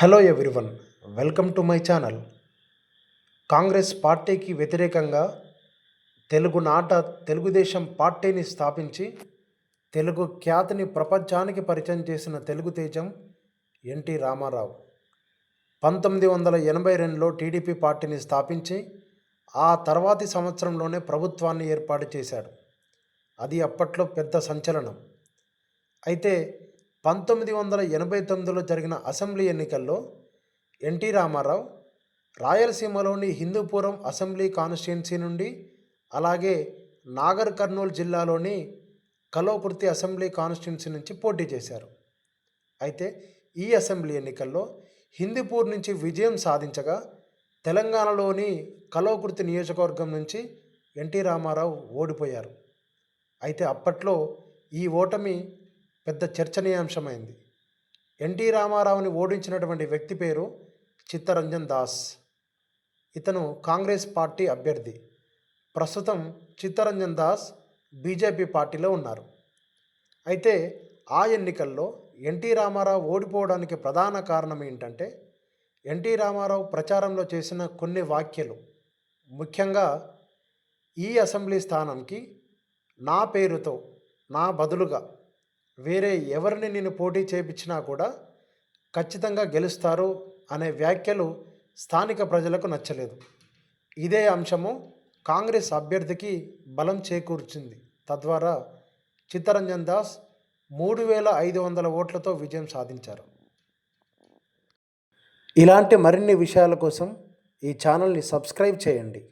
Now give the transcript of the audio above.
Hello everyone, welcome to my channel. Congress పార్టీకి వ్యతిరేకంగా తెలుగునాట తెలుగుదేశం పార్టీని స్థాపించి తెలుగు ఖ్యాతిని ప్రపంచానికి పరిచయం చేసిన తెలుగు తేజం ఎన్టీ రామారావు 1982లో టీడీపీ పార్టీని స్థాపించి ఆ తర్వాతి సంవత్సరంలోనే ప్రభుత్వాన్ని ఏర్పాటు చేశాడు. అది అప్పట్లో పెద్ద సంచలనం. అయితే 1989లో జరిగిన అసెంబ్లీ ఎన్నికల్లో ఎన్టీ రామారావు రాయలసీమలోని హిందూపురం అసెంబ్లీ కాన్స్టిట్యున్సీ నుండి, అలాగే నాగర్ కర్నూలు జిల్లాలోని కల్వకుర్తి అసెంబ్లీ కాన్స్టిట్యున్సీ నుంచి పోటీ చేశారు. అయితే ఈ అసెంబ్లీ ఎన్నికల్లో హిందూపూర్ నుంచి విజయం సాధించగా, తెలంగాణలోని కల్వకుర్తి నియోజకవర్గం నుంచి ఎన్టీ రామారావు ఓడిపోయారు. అయితే అప్పట్లో ఈ ఓటమి పెద్ద చర్చనీయాంశమైంది. ఎన్టీ రామారావుని ఓడించినటువంటి వ్యక్తి పేరు చిత్తరంజన్ దాస్. ఇతను కాంగ్రెస్ పార్టీ అభ్యర్థి. ప్రస్తుతం చిత్తరంజన్ దాస్ బీజేపీ పార్టీలో ఉన్నారు. అయితే ఆ ఎన్నికల్లో ఎన్టీ రామారావు ఓడిపోవడానికి ప్రధాన కారణం ఏంటంటే, ఎన్టీ రామారావు ప్రచారంలో చేసిన కొన్ని వ్యాఖ్యలు. ముఖ్యంగా ఈ అసెంబ్లీ స్థానంకి నా పేరుతో నా బదులుగా వేరే ఎవరిని నేను పోటీ చేయించినా కూడా ఖచ్చితంగా గెలుస్తారు అనే వ్యాఖ్యలు స్థానిక ప్రజలకు నచ్చలేదు. ఇదే అంశము కాంగ్రెస్ అభ్యర్థికి బలం చేకూర్చింది. తద్వారా చిత్తరంజన్ దాస్ 3500 ఓట్లతో విజయం సాధించారు. ఇలాంటి మరిన్ని విషయాల కోసం ఈ ఛానల్ని సబ్స్క్రైబ్ చేయండి.